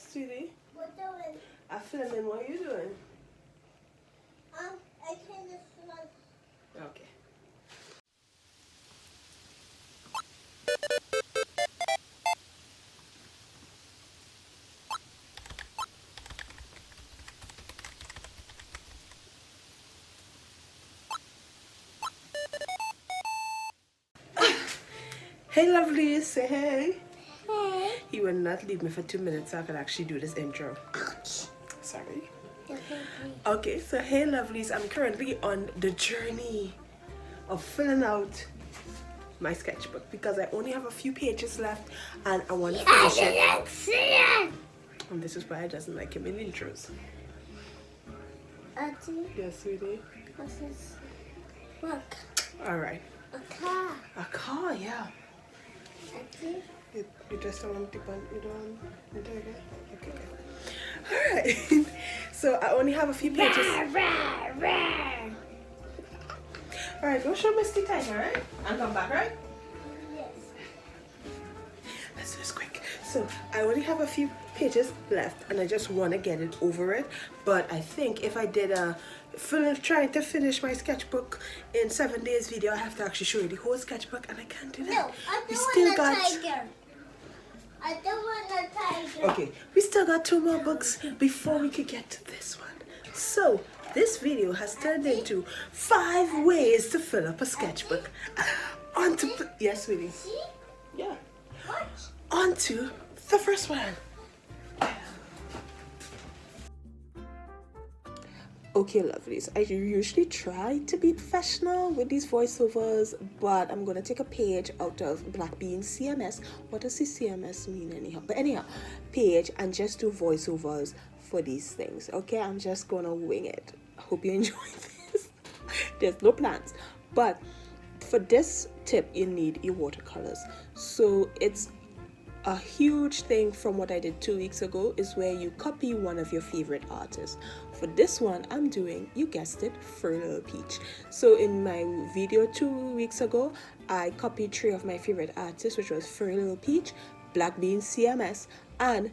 Yes, sweetie. What doing? I'm filming. What are you doing? I can just run. Okay. Hey, lovelies. Say hey. Hey. You will not leave me for 2 minutes so I could actually do this intro. Ouch. Sorry. Okay. Okay, so hey, lovelies. I'm currently on the journey of filling out my sketchbook because I only have a few pages left and I want to finish it. I didn't see it. And this is why I doesn't like him in intros. Auntie, Yes, sweetie. what's this? Look, All right. a car. A car, yeah. Auntie. You just don't want to you don't want to take it? Okay, good. All right. So I only have a few pages. All right, go show Misty Tiger, right? And come back, right? Yes. Let's do this quick. So I only have a few pages left and I just want to get it over it. But I think if I did trying to finish my sketchbook in 7 days video, I have to actually show you the whole sketchbook and I can't do that. No, I don't want a tiger. I don't want a tiger. Okay, we still got 2 more books before we could get to this one. So this video has turned into 5 ways to fill up a sketchbook. Yes, sweetie. See? Yeah. What? On to the first one. Okay, lovelies, I usually try to be professional with these voiceovers, but I'm going to take a page out of Black Bean CMS. What does the CMS mean anyhow? But anyhow, page and just do voiceovers for these things. Okay, I'm just going to wing it. I hope you enjoy this. There's no plans. But for this tip, you need your watercolors. So it's a huge thing from what I did 2 weeks ago is where you copy one of your favorite artists. For this one, I'm doing, you guessed it, Furry Little Peach. So in my video 2 weeks ago, I copied 3 of my favorite artists, which was Furry Little Peach, Black Bean CMS, and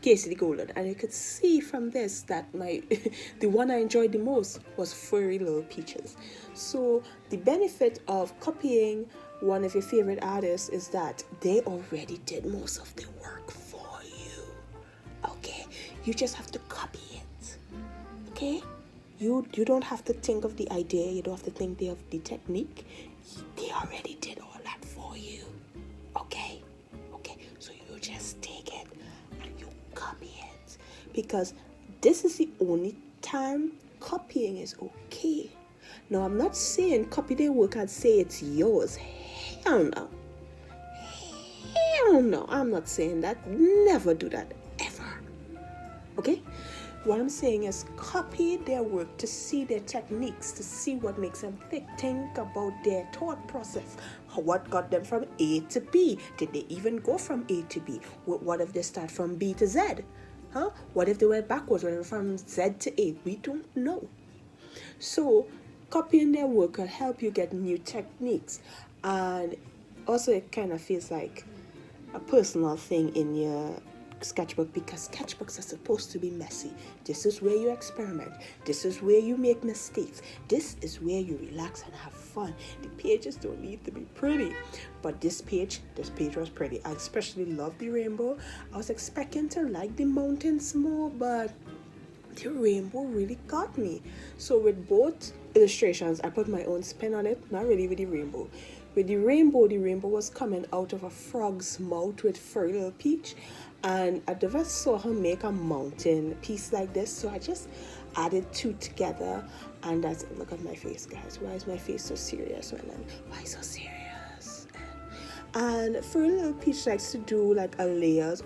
Casey the Golden. And you could see from this that the one I enjoyed the most was Furry Little Peaches. So the benefit of copying one of your favorite artists is that they already did most of the work for you. Okay, you just have to copy it. Okay, you don't have to think of the idea, you don't have to think of the technique. They already did all that for you. Okay, so you just take it and you copy it, because this is the only time copying is okay. Now, I'm not saying copy their work and say it's yours. Hell no. Hell no. I'm not saying that. Never do that. Ever. Okay? What I'm saying is copy their work to see their techniques, to see what makes them tick. Think about their thought process. What got them from A to B? Did they even go from A to B? What if they start from B to Z? Huh? What if they went backwards? What if from Z to A? We don't know. So copying their work will help you get new techniques, and also it kind of feels like a personal thing in your sketchbook, because sketchbooks are supposed to be messy. This is where you experiment. This is where you make mistakes. This is where you relax and have fun. The pages don't need to be pretty, but this page was pretty. I especially love the rainbow. I was expecting to like the mountains more, but the rainbow really got me. So with both illustrations, I put my own spin on it, not really with the rainbow. With the rainbow was coming out of a frog's mouth with Furry Little Peach, and I never saw her make a mountain piece like this, so I just added 2 together, and that's it. Look at my face, guys. Why is my face so serious? Why so serious? And Furry Little Peach likes to do like layers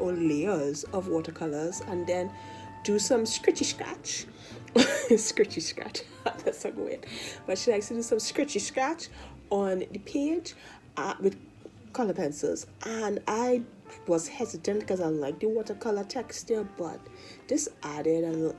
of watercolors, and then do some scratchy scratch. Scratchy scratch. That's so weird. But she likes to do some scratchy scratch on the page with color pencils. And I was hesitant because I like the watercolor texture, but this added a little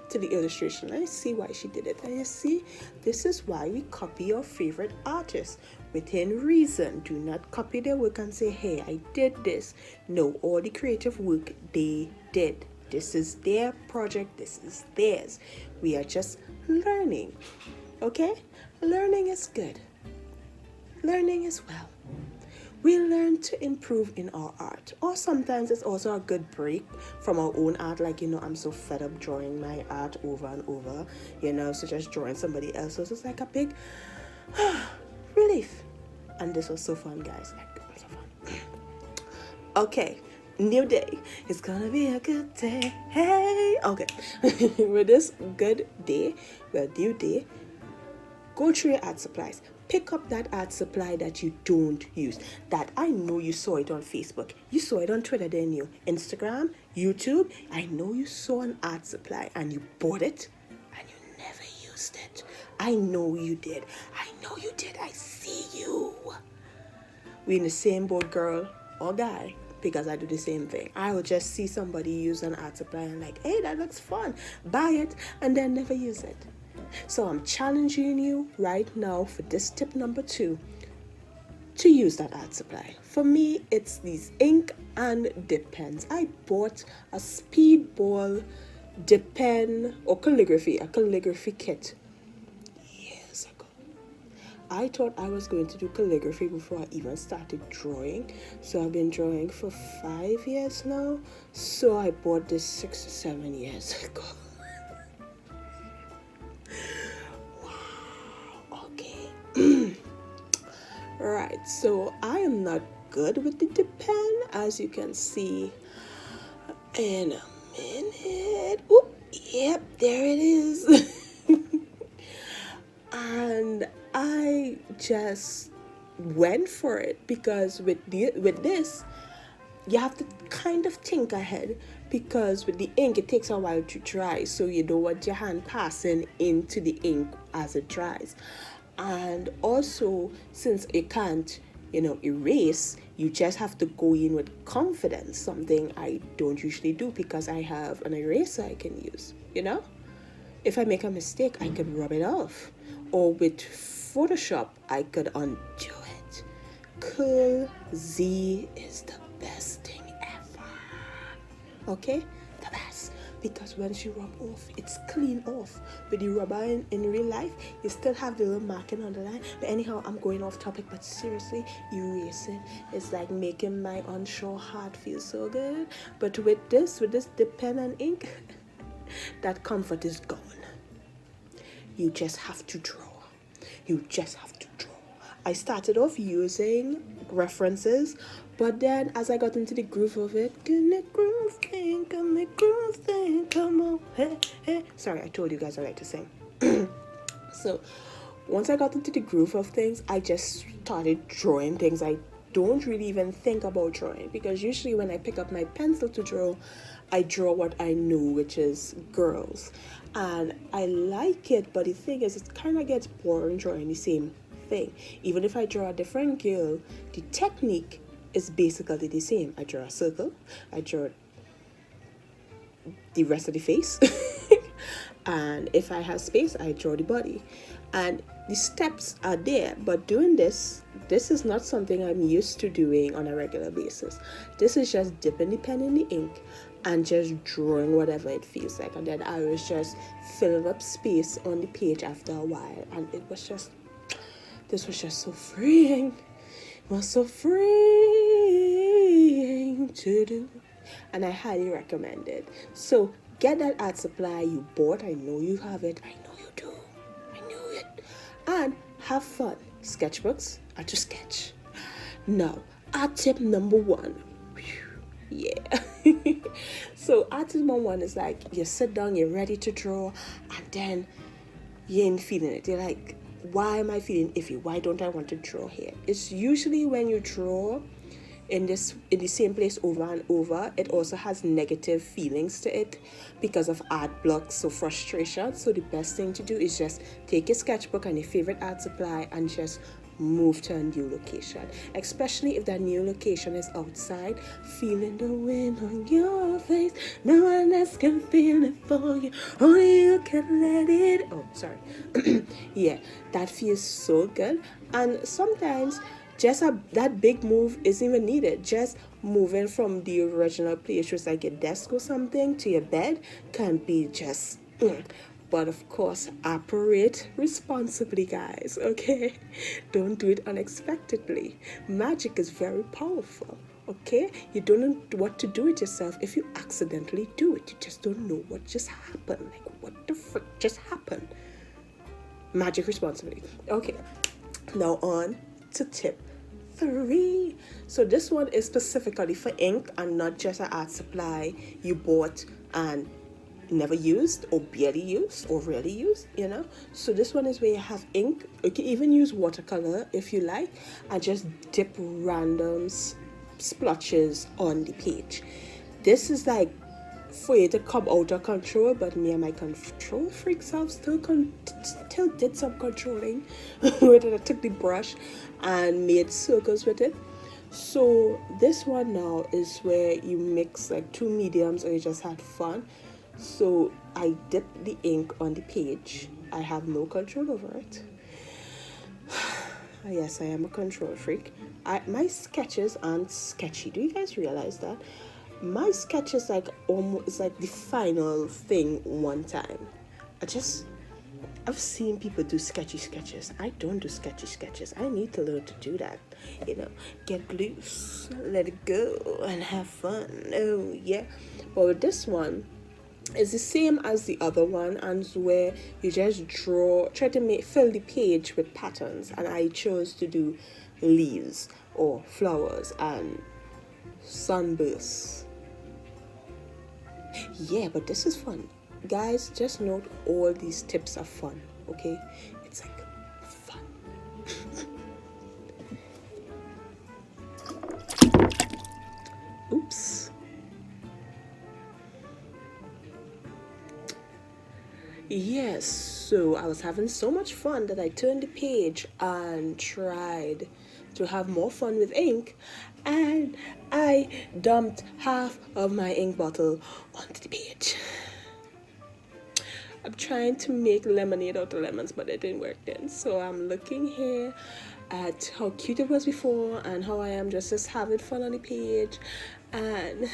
to the illustration. I see why she did it. And you see, this is why we copy your favorite artists. within reason. Do not copy their work and say, hey, I did this. No, all the creative work they did. This is their project. This is theirs. We are just learning. Okay? Learning is good. Learning is well. We learn to improve in our art. Or sometimes it's also a good break from our own art. Like, I'm so fed up drawing my art over and over, so just drawing somebody else's is like a big relief. And this was so fun, guys. Like, it was so fun. Okay, new day. It's gonna be a good day. Hey, okay. With this good day, new day, go through your art supplies. Pick up that art supply that you don't use. That I know you saw it on Facebook. You saw it on Twitter, didn't you? Instagram, YouTube. I know you saw an art supply and you bought it and you never used it. I know you did. I know you did. I see you. We're in the same boat, girl or guy, because I do the same thing. I will just see somebody use an art supply and like, hey, that looks fun. Buy it and then never use it. So I'm challenging you right now for this tip number 2 to use that art supply. For me, it's these ink and dip pens. I bought a speedball dip pen or a calligraphy kit years ago. I thought I was going to do calligraphy before I even started drawing. So I've been drawing for 5 years now. So I bought this 6 or 7 years ago. Right, so I am not good with the dip pen, as you can see in a minute. Oop, yep, there it is. And I just went for it because with this, you have to kind of think ahead, because with the ink, it takes a while to dry, so you don't want your hand passing into the ink as it dries. And also, since you can't, erase, you just have to go in with confidence, something I don't usually do because I have an eraser I can use, If I make a mistake, I could rub it off. Or with Photoshop, I could undo it. Curl Z is the best thing ever. Okay? The best. Because once you rub off, it's clean off. With the rubber in real life, you still have the little marking on the line. But anyhow, I'm going off topic, but seriously, erasing is like making my unsure heart feel so good. But with this dip pen and ink, that comfort is gone. You just have to draw. You just have to draw. I started off using references, but then as I got into the groove of it, come on, hey, hey. Sorry, I told you guys I like to sing. So once I got into the groove of things, I just started drawing things I don't really even think about drawing, because usually when I pick up my pencil to draw, I draw what I know, which is girls. And I like it, but the thing is, it kind of gets boring drawing the same thing. Even if I draw a different girl, the technique is basically the same. I draw a circle, I draw the rest of the face, and if I have space, I draw the body. And the steps are there, but doing this is not something I'm used to doing on a regular basis. This is just dipping the pen in the ink and just drawing whatever it feels like, and then I was just filling up space on the page after a while, and this was just so freeing. It was so freeing to do, and I highly recommend it. So get that art supply you bought. I know you have it. I know you do. I knew it. And have fun. Sketchbooks are to sketch. Now, art tip number 1. Yeah. So art tip number 1 is like, you sit down, you're ready to draw, and then you ain't feeling it. You're like, why am I feeling iffy? Why don't I want to draw here? It's usually when you draw in the same place over and over, it also has negative feelings to it because of art blocks or frustration. So the best thing to do is just take your sketchbook and your favorite art supply and just move to a new location, especially if that new location is outside. Feeling the wind on your face, no one else can feel it for you, only you can let it. Oh, sorry. Yeah, that feels so good. And sometimes just that big move isn't even needed. Just moving from the original place, just like your desk or something, to your bed can be just but of course, operate responsibly, guys, okay? Don't do it unexpectedly. Magic is very powerful, okay? You don't know what to do with yourself if you accidentally do it. You just don't know what just happened. Like, what the frick just happened? Magic responsibly. Okay, now on to tip 3. So this one is specifically for ink and not just an art supply you bought and never used or barely used or rarely used, so this one is where you have ink. You can even use watercolor if you like, and just dip random splotches on the page. This is like for you to come out of control, but me and my control freak self still did some controlling with it. I took the brush and made circles with it. So this one now is where you mix like 2 mediums or you just had fun. So I dip the ink on the page. I have no control over it. Yes, I am a control freak. My sketches aren't sketchy. Do you guys realize that? My sketch is like almost like the final thing one time. I've seen people do sketchy sketches. I don't do sketchy sketches. I need to learn to do that. Get loose, let it go, and have fun. Oh yeah. But with this one, it's the same as the other one, and where you just try to fill the page with patterns, and I chose to do leaves or flowers and sunbursts. Yeah, but this is fun, guys. Just note all these tips are fun, okay? It's like fun. Oops. Yes, so I was having so much fun that I turned the page and tried to have more fun with ink, and I dumped half of my ink bottle onto the page. I'm trying to make lemonade out of lemons, but it didn't work then. So I'm looking here at how cute it was before and how I am just having fun on the page, and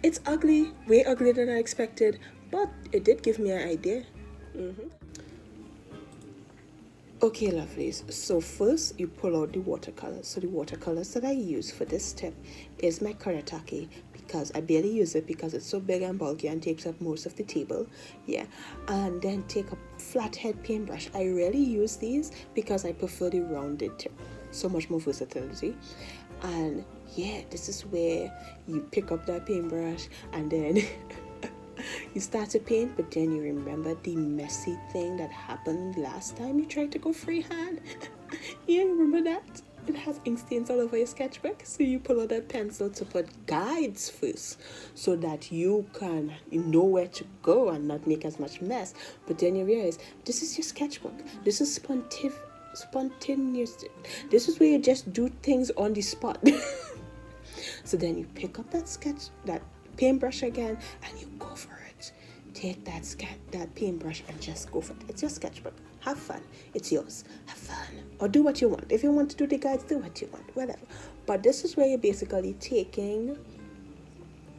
it's ugly, way uglier than I expected, but it did give me an idea. Okay, lovelies. So first, you pull out the watercolors. So the watercolors that I use for this tip is my Karatake, because I barely use it because it's so big and bulky and takes up most of the table. Yeah, and then take a flathead paintbrush. I rarely use these because I prefer the rounded tip. So much more versatility. And yeah, this is where you pick up that paintbrush and then you start to paint, but then you remember the messy thing that happened last time you tried to go freehand. Yeah, remember that? It has ink stains all over your sketchbook, so you pull out that pencil to put guides first so that you know where to go and not make as much mess. But then you realize this is your sketchbook. This is spontaneous. This is where you just do things on the spot. So then you pick up that paintbrush again, and you go for it. Take that paintbrush and just go for it. It's your sketchbook. Have fun. It's yours. Have fun. Or do what you want. If you want to do the guides, do what you want. Whatever. But this is where you're basically taking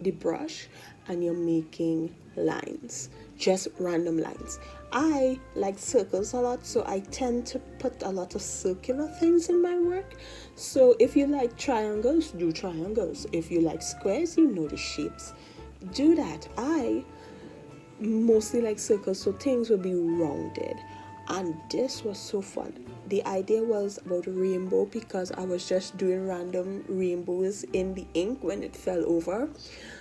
the brush and you're making lines. Just random lines. I like circles a lot, so I tend to put a lot of circular things in my work. So if you like triangles, do triangles. If you like squares, you know the shapes. Do that. I mostly like circles, so things will be rounded. And this was so fun. The idea was about a rainbow because I was just doing random rainbows in the ink when it fell over.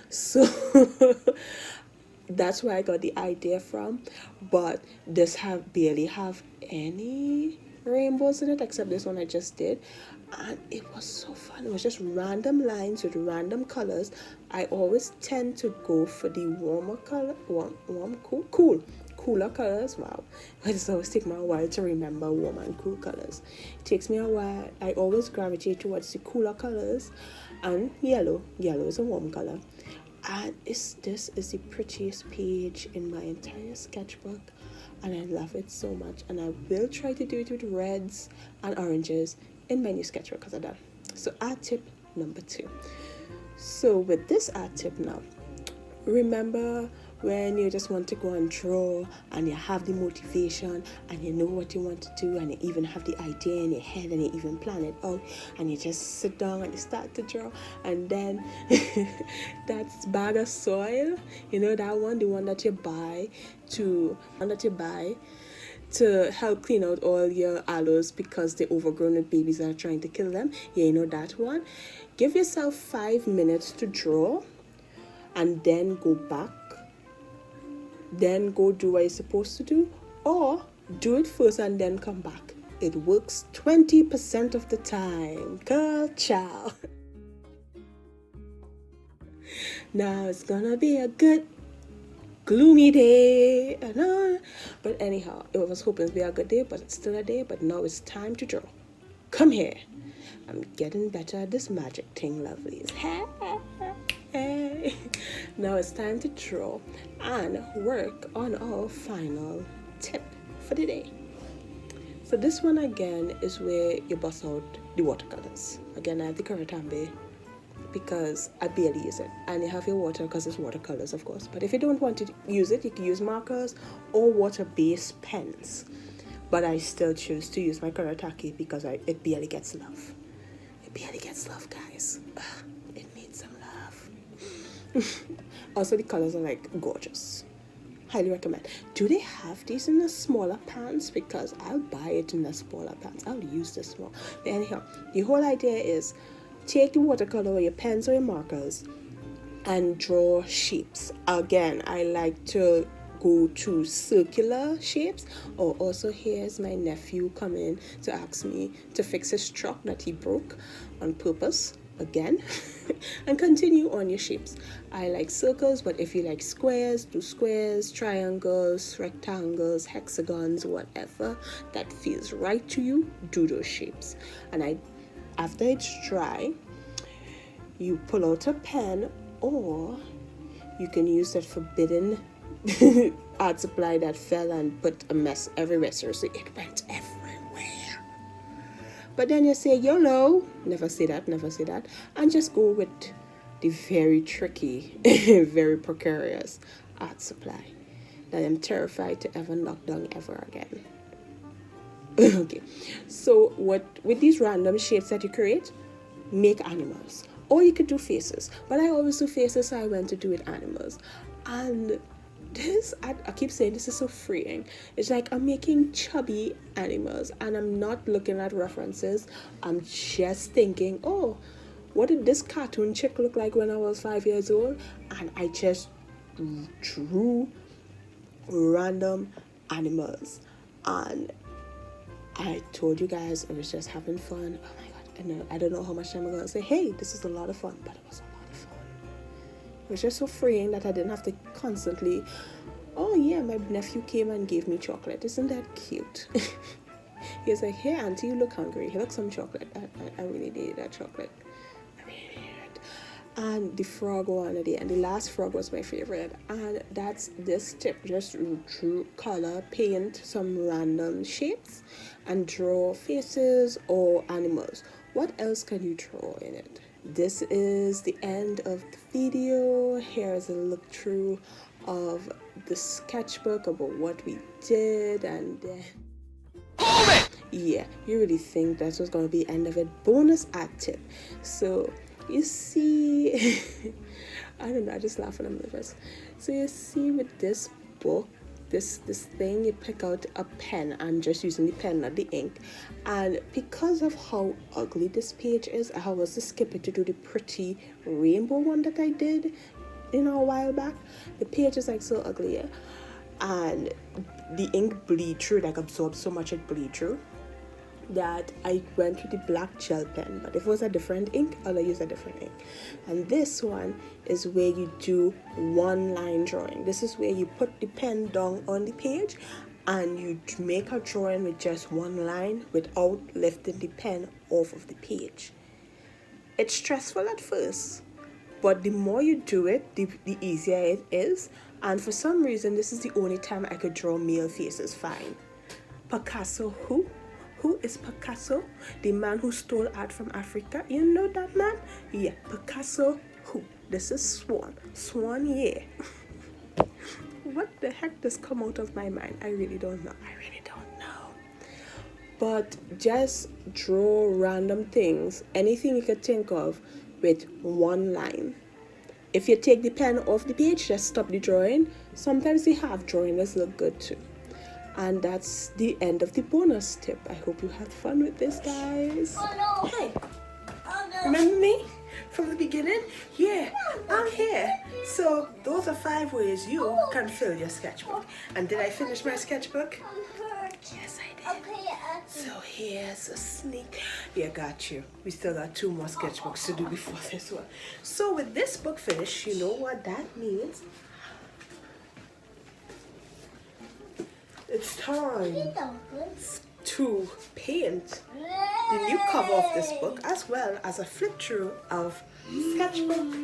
So that's where I got the idea from. But this barely have any rainbows in it except this one I just did, and it was so fun. It was just random lines with random colors. I always tend to go for the warmer color, cooler colors. Wow, it's always take me a while to remember warm and cool colors. It takes me a while. I always gravitate towards the cooler colors, and yellow is a warm color. And this is the prettiest page in my entire sketchbook, and I love it so much. And I will try to do it with reds and oranges in my new sketchbook as I done. So art tip number 2. So with this art tip now, remember when you just want to go and draw and you have the motivation and you know what you want to do and you even have the idea in your head and you even plan it out and you just sit down and you start to draw, and then that bag of soil, you know, that one, the one that you buy to help clean out all your aloes because they're overgrown with babies that are trying to kill them. Yeah, you know that one. Give yourself 5 minutes to draw and then go back. Then go do what you're supposed to do, or do it first and then come back. It works 20% of the time. Girl, ciao. Now it's gonna be a good gloomy day. But anyhow, I was hoping to be a good day, but it's still a day. But now it's time to draw. Come here. I'm getting better at this magic thing, lovelies. Hey. Now it's time to draw and work on our final tip for the day. So this one again is where you bust out the watercolors. Again, I have the Karatambe because I barely use it, and you have your water because it's watercolors, of course. But if you don't want to use it, you can use markers or water-based pens. But I still choose to use my Karatake because it barely gets love. It barely gets love, guys. It needs some love. Also, the colors are like gorgeous. Highly recommend. Do they have these in the smaller pans? Because I'll buy it in the smaller pans. I'll use this small. But anyhow, the whole idea is take the watercolor or your pens or your markers and draw shapes. Again, I like to go to circular shapes. Or also, here's my nephew coming to ask me to fix his truck that he broke on purpose again. And continue on your shapes. I like circles, but if you like squares, do squares, triangles, rectangles, hexagons, whatever that feels right to you, do those shapes. And after it's dry, you pull out a pen, or you can use that forbidden art supply that fell and put a mess everywhere. Seriously, it went everywhere. But then you say YOLO, never say that, and just go with the very tricky, very precarious art supply that I'm terrified to ever knock down ever again. Okay, so with these random shapes that you create, make animals. Or you could do faces, but I always do faces, so I went to do with animals. And this, I keep saying this is so freeing. It's like I'm making chubby animals and I'm not looking at references. I'm just thinking, oh, what did this cartoon chick look like when I was 5 years old? And I just drew random animals. And I told you guys I was just having fun. Oh my God. And I don't know how much time I'm going to say, hey, this is a lot of fun, but it was a lot of fun. It was just so freeing that I didn't have to constantly, oh yeah, my nephew came and gave me chocolate. Isn't that cute? He was like, hey auntie, you look hungry. Here, look, some chocolate. I really needed that chocolate. I really needed it. And the frog one at the end, the last frog was my favorite. And that's this tip. Just draw, color, paint some random shapes and draw faces or animals. What else can you draw in it? This is the end of the video. Here's a look through of the sketchbook about what we did, and yeah, you really think that was going to be the end of it. Bonus art tip. So you see, I don't know, I just laugh when I'm nervous. So you see with this book, this thing, you pick out a pen. I'm just using the pen, not the ink. And because of how ugly this page is, I was to skip it to do the pretty rainbow one that I did, a while back. The page is like so ugly, yeah? And the ink bleed through, like absorbs so much it bleed through. that I went with the black gel pen, but if it was a different ink, I'll use a different ink. And this one is where you do one line drawing. This is where you put the pen down on the page and you make a drawing with just one line without lifting the pen off of the page. It's stressful at first, but the more you do it, the easier it is. And for some reason, this is the only time I could draw male faces fine. Picasso who? Who is Picasso? The man who stole art from Africa. You know that man? Yeah, Picasso who? This is Swan. Swan, yeah. What the heck does come out of my mind? I really don't know. But just draw random things, anything you could think of with one line. If you take the pen off the page, just stop the drawing. Sometimes the half drawings look good too. And that's the end of the bonus tip. I hope you had fun with this, guys. Oh no! Hey, Oh no! remember me from the beginning? Yeah, I'm here. So those are 5 ways you can fill your sketchbook. And did I finish my sketchbook? I'm hurt. Yes, I did. Okay, So here's a sneak. Yeah, got you. We still got 2 more sketchbooks to do before this one. So with this book finished, you know what that means? It's time to paint the new cover of this book, as well as a flip through of Sketchbook.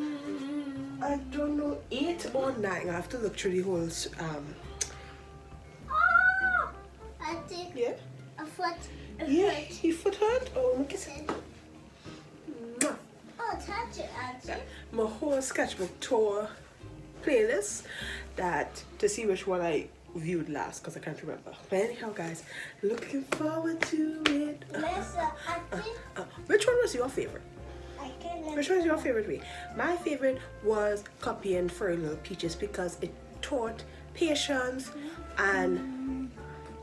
I don't know, 8 or 9. I have to look through the whole Auntie, yeah. a foot. Yeah, your foot hurt? Oh, look at it. Oh, touch it, Auntie. My whole sketchbook tour playlist, that to see which one I viewed last, because I can't remember. But anyhow, guys, looking forward to it. Listen, Auntie. Which one was your favorite? I can't Which one was your favorite way? My favorite was copying Furry Little Peaches because it taught patience and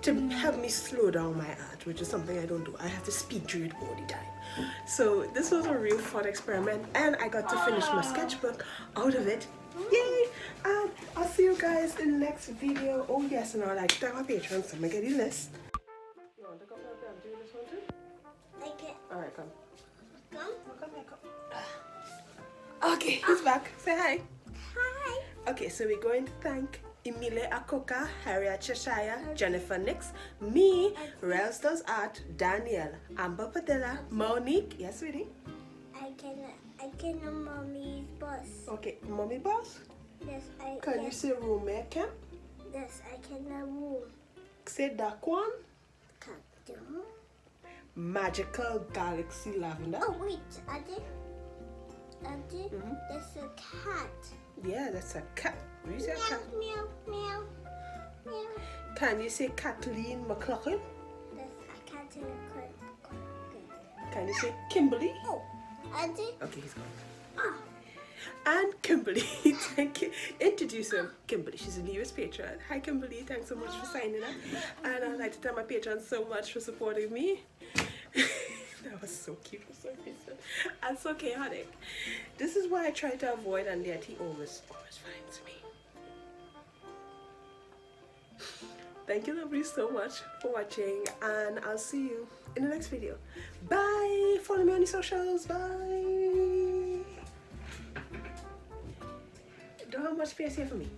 to help me slow down my art, which is something I don't do. I have to speed through it all the time. So this was a real fun experiment, and I got to finish my sketchbook out of it. Yay! And I'll see you guys in the next video. Oh yes, and I'd like to thank my patrons. So I'm gonna get the list. You want to come up there and do this one too? I can't. Alright, come. Come. Come here, come. Okay, he's back. Say hi. Hi. Okay, so we're going to thank Emile Akoka, Harriet Cheshire, Jennifer Nix, me, Rels Does Art, Danielle, Amber Padilla, Monique, yes sweetie? I can mommy's boss. Okay, mommy boss? Yes, I Can you say roommate camp? Yes, I can room. Say Dakwan? Can't do. Magical Galaxy Lavender? Oh wait, Auntie. Auntie, there's a cat. Yeah, that's a cat. You say a cat? Meow, meow, meow. Can you say Kathleen McLaughlin? There's a cat in a crib. Can you say Kimberly? Oh, Auntie. Okay, he's gone. Ah. And Kimberly, thank you. Introduce him, Kimberly. She's the newest patron. Hi, Kimberly. Thanks so much for signing up. And I'd like to thank my patrons so much for supporting me. That was so cute for some reason. And so chaotic. This is why I try to avoid, and yet he always finds me. Thank you, lovely, so much for watching, and I'll see you in the next video. Bye. Follow me on the socials. Bye. Don't have much space here for me.